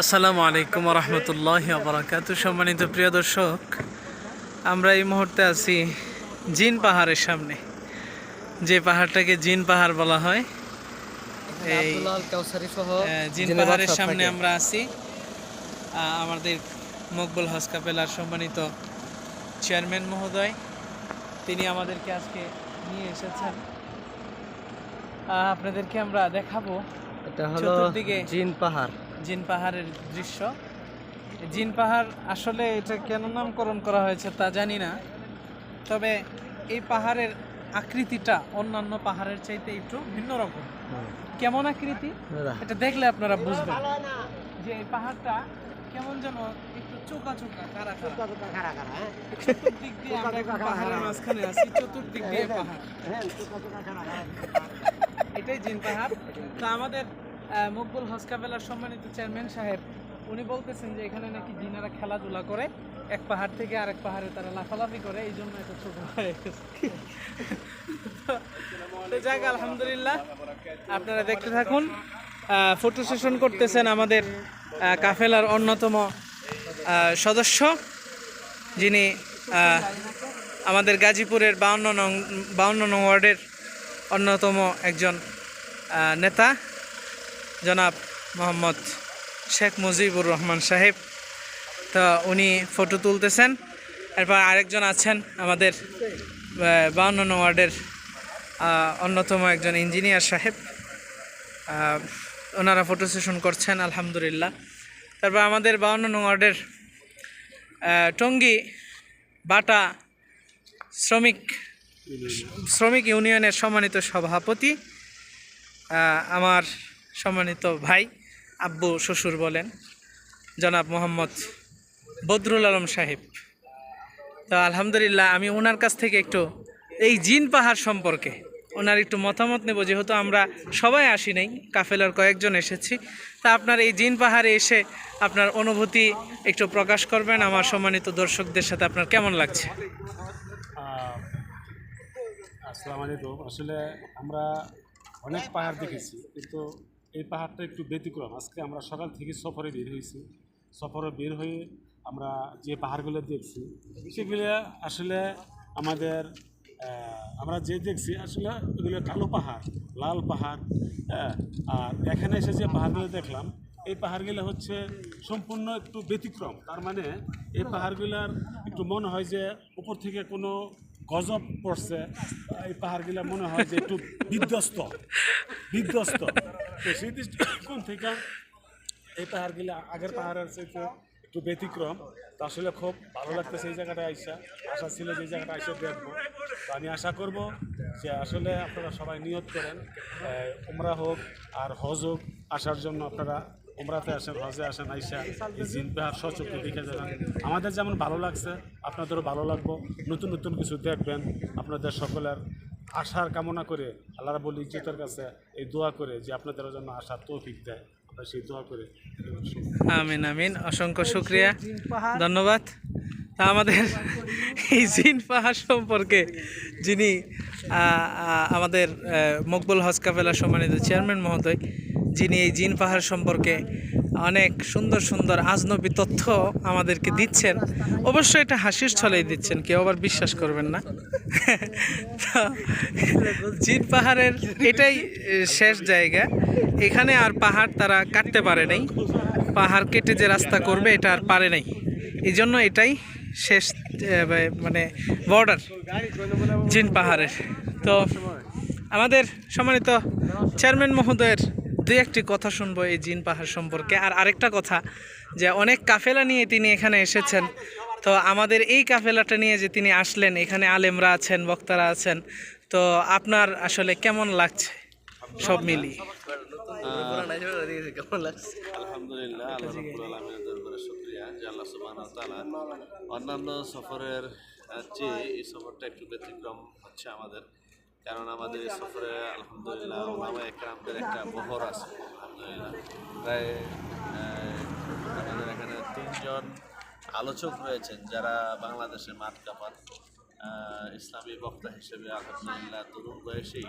আসসালামু আলাইকুম রহমতুল্লাহ বারাকাতু। সম্মানিত প্রিয় দর্শক, আমরা এই মুহূর্তে আছি জিন পাহাড়ের সামনে, যে পাহাড়টাকে জিন পাহাড় বলা হয়। এই জিন পাহাড়ের সামনে আমরা আছি। আমাদের মকবুল হজ কাফেলার সম্মানিত চেয়ারম্যান মহোদয়, তিনি আমাদেরকে আজকে নিয়ে এসেছেন। আপনাদেরকে আমরা দেখাবো এটা হলো চতুর্দিকে জিন পাহাড়। জিন পাহাড়ের দৃশ্য। জিন পাহাড় আসলে এটা কেন নামকরণ করা হয়েছে তা জানি না, তবে এই পাহাড়ের আকৃতিটা অন্যান্য পাহাড়ের চাইতে একটু ভিন্ন রকম। কেমন আকৃতি এটা দেখলে আপনারা বুঝবেন যে এই পাহাড়টা কেমন যেন একটু চোকা চোকা কারা কারা। চতুর্দিক দিয়ে আমরা এখন পাহাড়ের মাঝখানে আছি, চতুর্দিক দিয়ে পাহাড়। এটাই জিন পাহাড়। তো আমাদের মকবুল হজ কাফেলার সম্মানিত চেয়ারম্যান সাহেব উনি বলতেছেন যে এখানে নাকি জিনারা খেলাধুলা করে, এক পাহাড় থেকে আরেক পাহাড়ে তারা লাফালাফি করে, এই জন্য এত ছোট হয়ে গেছে। তো যাক, আলহামদুলিল্লাহ, আপনারা দেখতে থাকুন। ফটো সেশন করতেছেন আমাদের কাফেলার অন্যতম সদস্য, যিনি আমাদের গাজীপুরের 52 নং ওয়ার্ডের অন্যতম একজন নেতা, জনাব মোহাম্মদ শেখ মুজিবুর রহমান সাহেব। তো উনি ফটো তুলতেছেন। এরপর আরেকজন আছেন আমাদের 52 নং ওয়ার্ডের অন্যতম একজন ইঞ্জিনিয়ার সাহেব, ওনারা ফটো সেশন করছেন আলহামদুলিল্লাহ। তারপর আমাদের 52 নং ওয়ার্ডের টঙ্গী বাটা শ্রমিক ইউনিয়নের সম্মানিত সভাপতি, আমার সম্মানিত ভাই, আব্বু শ্বশুর বলেন, জনাব মোহাম্মদ বদরুল আলম সাহেব। তো আলহামদুলিল্লাহ, আমি ওনার কাছ থেকে একটু এই জিন পাহাড় সম্পর্কে ওনার একটু মতামত নেব, যেহেতু আমরা সবাই আসি নাই, কাফেলার কয়েকজন এসেছি। তা আপনার এই জিন পাহাড়ে এসে আপনার অনুভূতি একটু প্রকাশ করবেন আমার সম্মানিত দর্শকদের সাথে। আপনার কেমন লাগছে? আসসালামু আলাইকুম। আসলে আমরা অনেক পাহাড় দেখেছি, কিন্তু এই পাহাড়টা একটু ব্যতিক্রম। আজকে আমরা সকাল থেকে সফরে বের হয়ে আমরা যে পাহাড়গুলো দেখছি সেগুলো আসলে আমরা যে দেখছি আসলে এগুলো কালো পাহাড়, লাল পাহাড়। আর এখানে এসে যে পাহাড়গুলো দেখলাম, এই পাহাড়গুলো হচ্ছে সম্পূর্ণ একটু ব্যতিক্রম। তার মানে এই পাহাড়গুলোর একটু মনে হয় যে উপর থেকে কোনো গজব পড়ছে। এই পাহাড়গুলো মনে হয় যে একটু বিধ্বস্ত। তো সেই দৃষ্টিকোণ থেকে এই পাহাড়গুলো আগের পাহাড়ের চাইতে একটু ব্যতিক্রম। তো আসলে খুব ভালো লাগতেছে এই জায়গাটায় আশা ছিল যে এই জায়গাটা এসে দেখবো। তো আমি আশা করব যে আসলে আপনারা সবাই নিয়ত করেন, উমরা হোক আর হজ হোক, আসার জন্য আপনারা উমরাতে আসেন, হজে আসেন, আইসা এই জিন পাহাড় সচক্ষে দেখে যাবেন। আমাদের যেমন ভালো লাগছে আপনাদেরও ভালো লাগবো, নতুন নতুন কিছু দেখবেন। আপনাদের সকলের আশার কামনা করে আল্লাহ রাব্বুল ইজ্জতের কাছে এই দোয়া করে যে আপনাদের জন্য আশার তৌফিক দেয়, আমরা সেই দোয়া করে। আমিন আমিন, অসংখ্য শুক্রিয়া, ধন্যবাদ। তা আমাদের এই জিন পাহাড় সম্পর্কে যিনি আমাদের মকবুল হজ কাফেলার সম্মানিত চেয়ারম্যান মহোদয়, যিনি এই জিন পাহাড় সম্পর্কে অনেক সুন্দর সুন্দর আজনবী তথ্য আমাদেরকে দিচ্ছেন। অবশ্যই এটা হাসির ছলেই দিচ্ছেন, কেউ আবার বিশ্বাস করবেন না। জিন পাহাড়ের এটাই শেষ জায়গা, এখানে আর পাহাড় তারা কাটতে পারে নাই। পাহাড় কেটে যে রাস্তা করবে এটা আর পারে নাই, এই জন্য এটাই শেষ মানে বর্ডার জিন পাহাড়ের। তো আমাদের সম্মানিত চেয়ারম্যান মহোদয়ের দুই একটি কথা শুনবো এই জিন পাহাড় সম্পর্কে। আর আরেকটা কথা, যে অনেক কাফেলা নিয়ে তিনি এখানে এসেছেন। তো আমাদের এই কাফেলাটা নিয়ে যে তিনি আসলেন, এখানে আলেমরা আছেন, বক্তারা আছেন, তো আপনার আসলে কেমন লাগছে সব মিলিয়ে? আলহামদুলিল্লাহ, আল্লাহ রাব্বুল আলামিনের দরবারে শুকরিয়া যে আল্লাহ সুবহানাহু ওয়া তাআলা অন্যান্য সফরের চেয়ে এই সফরটা একটু ব্যতিক্রম হচ্ছে আমাদের। কারণ আমাদের এই সফরে আলহামদুলিল্লাহ ওলামায়ে কেরামদের একটা বহর আছে। আলহামদুলিল্লাহ, প্রায় আমাদের এখানে 3 জন আলোচক রয়েছেন যারা বাংলাদেশের মাঠ কাঁপান ইসলামী বক্তা হিসেবে আলহামদুলিল্লাহ তরুণ বয়সেই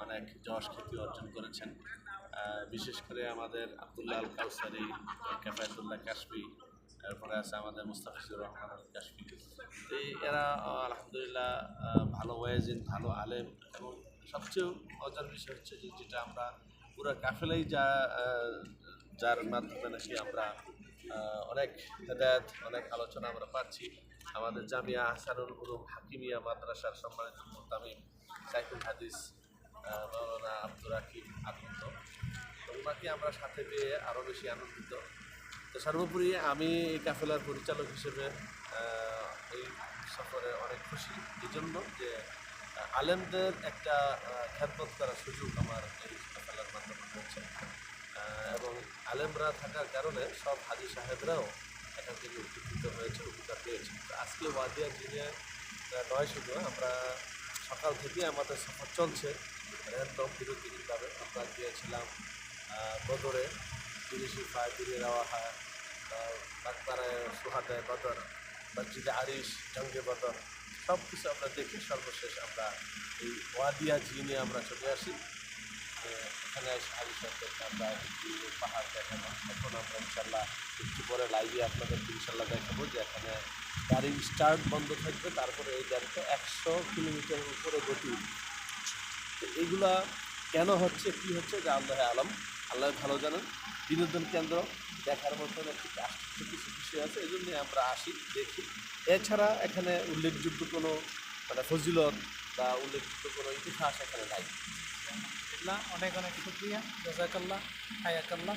অনেক যশ খ্যাতি অর্জন করেছেন। বিশেষ করে আমাদের আব্দুল্লাহ আল কাউসারি, কেফায়তুল্লাহ কাশফি, এরপরে আছে আমাদের মুস্তাফিজুর রহমান আল কাশফি। তো এরা আলহামদুলিল্লাহ ভালো ওয়াজিন, ভালো আলেম, এবং সবচেয়ে মজার বিষয় হচ্ছে যে যেটা আমরা পুরো কাফেলাই যার মাধ্যমে নাকি আমরা অনেক হেদায়েত, অনেক আলোচনা আমরা পাচ্ছি। আমাদের জামিয়া আহসানুল উলুম হাকিমিয়া মাদ্রাসার সম্মানিত মুহতামিম সাইফুল হাদিস মাওলানা আব্দুর রাকিব আনন্দ, তো ওনাকে আমরা সাথে পেয়ে আরও বেশি আনন্দিত। তো সর্বোপরি আমি এই কাফেলার পরিচালক হিসেবে এই সফরে অনেক খুশি, এই জন্য যে আলেমদের একটা খেদমত করার সুযোগ আমার এই কাফেলার মাধ্যমে হয়েছে, এবং আলেমরা থাকার কারণে সব হাজি সাহেবরাও এখান থেকে উপকৃত হয়েছে, উপকার পেয়েছে। তো আজকে ওয়াদিয়া জিনে নয়, শুধু আমরা সকাল থেকে আমাদের সফর চলছে র্যান্ডম বিরতিহীনভাবে। আমরা গিয়েছিলাম বদরে, তিরিশিফা, দিনে রাওয়াহা, বাগপাড়ায় সোহাদায় বদর, মসজিদে আরিশ, জঙ্গে বদর, সব কিছু আমরা দেখি। সর্বশেষ আমরা এই ওয়াদিয়া জিনে আমরা চলে আসি। এখানে এসে হাজি সাহেবদেরকে আমরা পাহাড় দেখানো। এখন আমরা ইনশাল্লাহ একটু পরে লাইভে আপনাদেরকে ইনশাল্লাহ দেখাবো যে এখানে গাড়ির স্টার্ট বন্ধ থাকবে, তারপরে এই গাড়িটা 100 কিলোমিটারের উপরে গতি। তো এগুলা কেন হচ্ছে, কী হচ্ছে, যে আল্লাহ আলম, আল্লাহ ভালো জানেন। বিনোদন কেন্দ্র দেখার মতন একটু আশ্চর্য কিছু বিষয় আছে, এই জন্যই আমরা আসি, দেখি। এছাড়া এখানে উল্লেখযোগ্য কোনো ফজিলত বা উল্লেখযোগ্য কোনো ইতিহাস এখানে নাই। অনেক অনেক শুক্রিয়া, জাযাকাল্লাহ, হায়াকাল্লাহ।